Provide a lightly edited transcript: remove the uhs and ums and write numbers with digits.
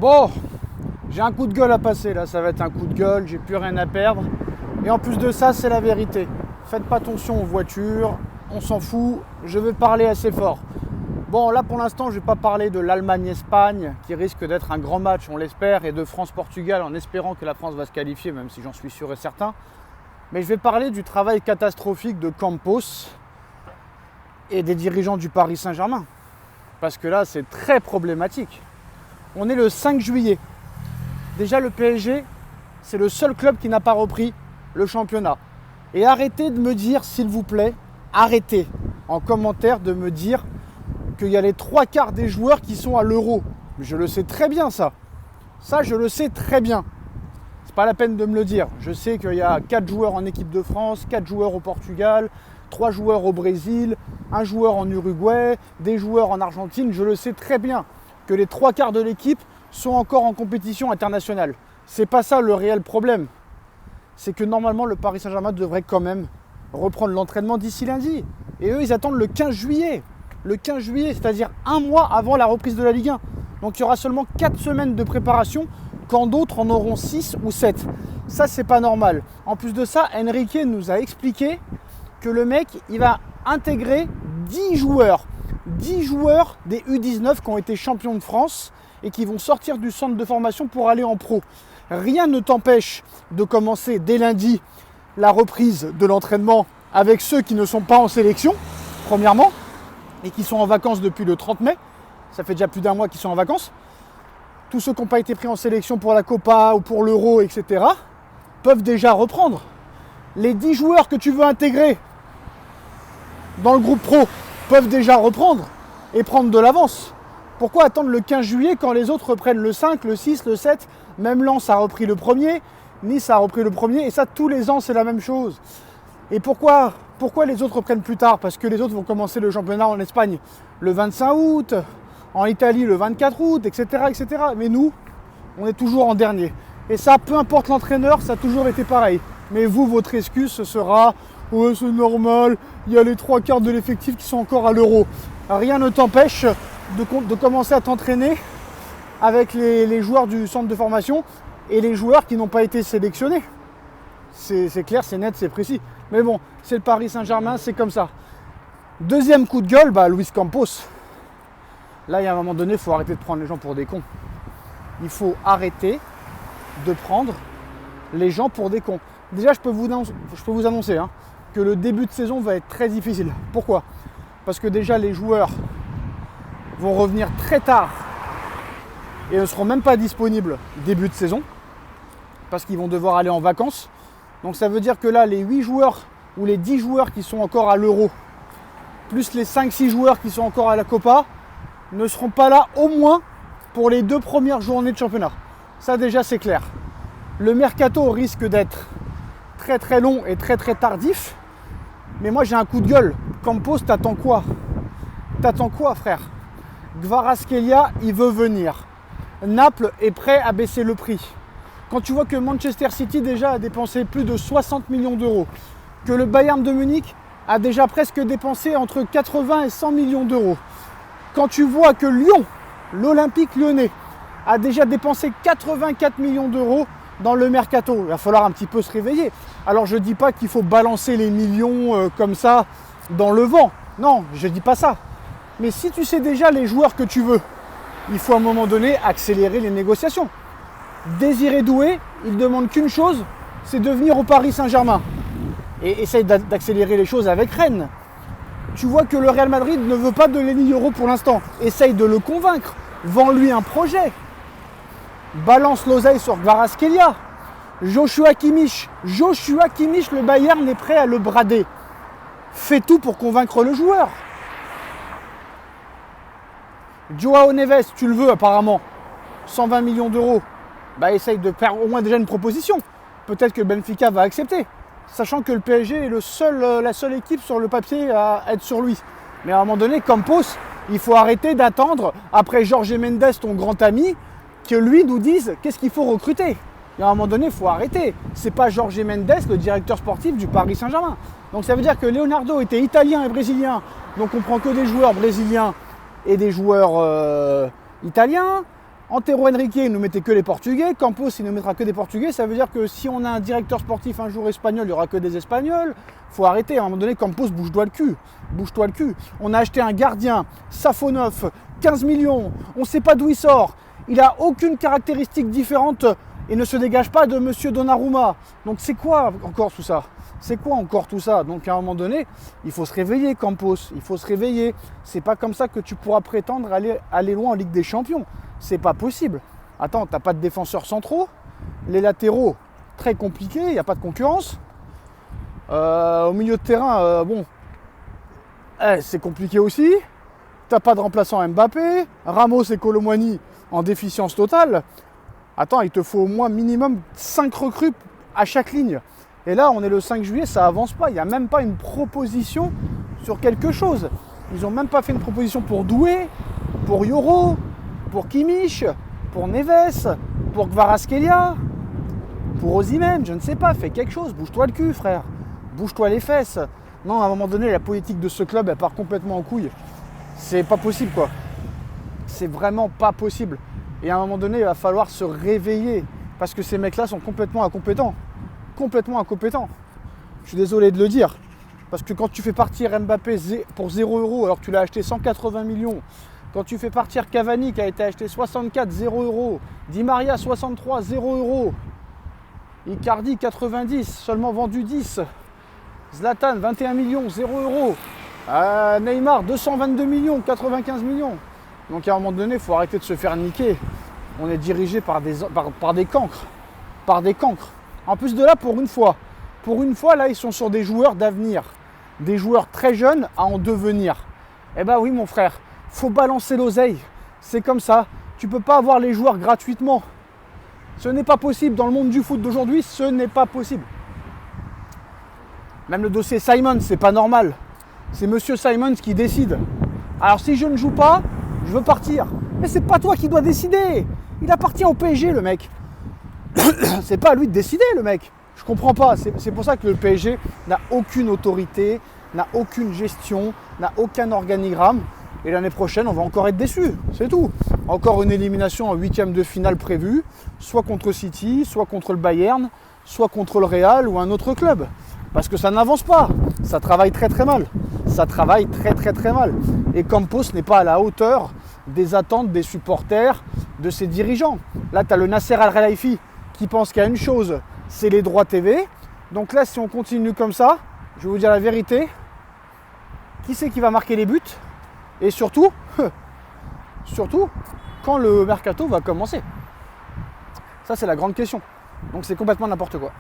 Bon, j'ai un coup de gueule à passer là, ça va être un coup de gueule, j'ai plus rien à perdre. Et en plus de ça, c'est la vérité. Faites pas attention aux voitures, on s'en fout, je vais parler assez fort. Bon, là pour l'instant, je vais pas parler de l'Allemagne-Espagne, qui risque d'être un grand match, on l'espère, et de France-Portugal, en espérant que la France va se qualifier, même si j'en suis sûr et certain. Mais je vais parler du travail catastrophique de Campos et des dirigeants du Paris Saint-Germain. Parce que là, c'est très problématique. On est le 5 juillet. Déjà, le PSG, c'est le seul club qui n'a pas repris le championnat. Et arrêtez de me dire, s'il vous plaît, arrêtez en commentaire de me dire qu'il y a les 3/4 des joueurs qui sont à l'Euro. Je le sais très bien, ça. Ça, je le sais très bien. C'est pas la peine de me le dire. Je sais qu'il y a 4 joueurs en équipe de France, 4 joueurs au Portugal, 3 joueurs au Brésil, 1 joueur en Uruguay, des joueurs en Argentine. Je le sais très bien que les 3/4 de l'équipe sont encore en compétition internationale. C'est pas ça le réel problème. C'est que normalement, le Paris Saint-Germain devrait quand même reprendre l'entraînement d'ici lundi. Et eux, ils attendent le 15 juillet. Le 15 juillet, c'est-à-dire un mois avant la reprise de la Ligue 1. Donc il y aura seulement 4 semaines de préparation quand d'autres en auront 6 ou 7. Ça, c'est pas normal. En plus de ça, Enrique nous a expliqué que le mec, il va intégrer 10 joueurs. 10 joueurs des U19 qui ont été champions de France et qui vont sortir du centre de formation pour aller en pro. Rien ne t'empêche de commencer dès lundi la reprise de l'entraînement avec ceux qui ne sont pas en sélection, premièrement, et qui sont en vacances depuis le 30 mai. Ça fait déjà plus d'un mois qu'ils sont en vacances. Tous ceux qui n'ont pas été pris en sélection pour la Copa ou pour l'Euro, etc., peuvent déjà reprendre. Les 10 joueurs que tu veux intégrer dans le groupe pro peuvent déjà reprendre et prendre de l'avance. Pourquoi attendre le 15 juillet quand les autres reprennent le 5, le 6, le 7? Même Lens a repris le premier, Nice a repris le premier, et ça tous les ans c'est la même chose. Et pourquoi les autres reprennent plus tard? Parce que les autres vont commencer le championnat en Espagne le 25 août, en Italie le 24 août, etc., etc. Mais nous, on est toujours en dernier. Et ça, peu importe l'entraîneur, ça a toujours été pareil. Mais vous, votre excuse, ce sera « Ouais, c'est normal, il y a les 3/4 de l'effectif qui sont encore à l'Euro ». Rien ne t'empêche de commencer à t'entraîner avec les joueurs du centre de formation et les joueurs qui n'ont pas été sélectionnés. C'est clair, c'est net, c'est précis. Mais bon, c'est le Paris Saint-Germain, c'est comme ça. Deuxième coup de gueule, Luis Campos. Là, il y a un moment donné, il faut arrêter de prendre les gens pour des cons. Il faut arrêter de prendre les gens pour des cons. Déjà, je peux vous annoncer que le début de saison va être très difficile. Pourquoi? Parce que déjà, les joueurs vont revenir très tard et ne seront même pas disponibles début de saison parce qu'ils vont devoir aller en vacances. Donc ça veut dire que là, les 8 joueurs ou les 10 joueurs qui sont encore à l'Euro, plus les 5-6 joueurs qui sont encore à la Copa, ne seront pas là au moins pour les 2 premières journées de championnat. Ça déjà, c'est clair. Le mercato risque d'être très très long et très très tardif. Mais moi, j'ai un coup de gueule. Campos, t'attends quoi? T'attends quoi, frère? Kvaratskhelia, il veut venir. Naples est prêt à baisser le prix. Quand tu vois que Manchester City déjà a dépensé plus de 60 millions d'euros, que le Bayern de Munich a déjà presque dépensé entre 80 et 100 millions d'euros, quand tu vois que Lyon, l'Olympique lyonnais, a déjà dépensé 84 millions d'euros dans le mercato, il va falloir un petit peu se réveiller. Alors je ne dis pas qu'il faut balancer les millions comme ça dans le vent. Non, je ne dis pas ça. Mais si tu sais déjà les joueurs que tu veux, il faut à un moment donné accélérer les négociations. Désiré Doué, il ne demande qu'une chose, c'est de venir au Paris Saint-Germain. Et essaye d'accélérer les choses avec Rennes. Tu vois que le Real Madrid ne veut pas de Lenny Yoro pour l'instant. Essaye de le convaincre. Vends-lui un projet. Balance l'oseille sur Kvaratskhelia. Joshua Kimmich, le Bayern est prêt à le brader. Fais tout pour convaincre le joueur. Joao Neves, tu le veux apparemment. 120 millions d'euros. Essaye de faire au moins déjà une proposition. Peut-être que Benfica va accepter. Sachant que le PSG est la seule équipe sur le papier à être sur lui. Mais à un moment donné, Campos, il faut arrêter d'attendre, après Jorge Mendes, ton grand ami, que lui nous dise qu'est-ce qu'il faut recruter. Et à un moment donné, il faut arrêter. C'est pas Jorge Mendes, le directeur sportif du Paris Saint-Germain. Donc ça veut dire que Leonardo était italien et brésilien. Donc on prend que des joueurs brésiliens et des joueurs italiens. Antero Henrique, il nous mettait que les Portugais. Campos, il ne mettra que des Portugais. Ça veut dire que si on a un directeur sportif un jour espagnol, il n'y aura que des Espagnols. Faut arrêter. À un moment donné, Campos, bouge-toi le cul. Bouge-toi le cul. On a acheté un gardien, Safonov, 15 millions. On ne sait pas d'où il sort. Il n'a aucune caractéristique différente et ne se dégage pas de Monsieur Donnarumma. Donc c'est quoi encore tout ça? C'est quoi encore tout ça? Donc à un moment donné, il faut se réveiller, Campos. Il faut se réveiller. C'est pas comme ça que tu pourras prétendre aller loin en Ligue des Champions. C'est pas possible. Attends, t'as pas de défenseurs centraux. Les latéraux, très compliqué, il n'y a pas de concurrence. Au milieu de terrain, c'est compliqué aussi. T'as pas de remplaçant Mbappé. Ramos et Kolo Muani en déficience totale. Attends, il te faut au moins minimum 5 recrues à chaque ligne. Et là, on est le 5 juillet, ça avance pas. Il n'y a même pas une proposition sur quelque chose. Ils n'ont même pas fait une proposition pour Doué, pour Yoro, pour Kimmich, pour Neves, pour Kvaratskhelia, pour Osimhen, je ne sais pas, fais quelque chose, bouge-toi le cul frère, bouge-toi les fesses. Non, à un moment donné, la politique de ce club, elle part complètement en couille. C'est pas possible quoi. C'est vraiment pas possible. Et à un moment donné, il va falloir se réveiller, parce que ces mecs-là sont complètement incompétents. Complètement incompétents. Je suis désolé de le dire, parce que quand tu fais partir Mbappé pour 0 € alors que tu l'as acheté 180 millions, quand tu fais partir Cavani qui a été acheté 64, 0 €, Di Maria 63, 0 €, Icardi 90, seulement vendu 10, Zlatan 21 millions, 0 €, Neymar 222 millions, 95 millions. Donc à un moment donné, il faut arrêter de se faire niquer. On est dirigé par des cancres. Par des cancres. En plus de là, pour une fois, là, ils sont sur des joueurs d'avenir. Des joueurs très jeunes à en devenir. Eh ben oui, mon frère. Faut balancer l'oseille, c'est comme ça. Tu peux pas avoir les joueurs gratuitement. Ce n'est pas possible dans le monde du foot d'aujourd'hui, ce n'est pas possible. Même le dossier Simons, c'est pas normal. C'est Monsieur Simons qui décide. Alors si je ne joue pas, je veux partir. Mais c'est pas toi qui dois décider. Il appartient au PSG, le mec. C'est pas à lui de décider, le mec. Je comprends pas. C'est pour ça que le PSG n'a aucune autorité, n'a aucune gestion, n'a aucun organigramme. Et l'année prochaine, on va encore être déçus, c'est tout. Encore une élimination en 8e de finale prévue, soit contre City, soit contre le Bayern, soit contre le Real ou un autre club. Parce que ça n'avance pas, ça travaille très très mal. Ça travaille très très très mal. Et Campos n'est pas à la hauteur des attentes des supporters, de ses dirigeants. Là, tu as le Nasser Al-Khelaifi qui pense qu'il y a une chose, c'est les droits TV. Donc là, si on continue comme ça, je vais vous dire la vérité, qui c'est qui va marquer les buts ? Et surtout, quand le mercato va commencer. Ça, c'est la grande question. Donc c'est complètement n'importe quoi.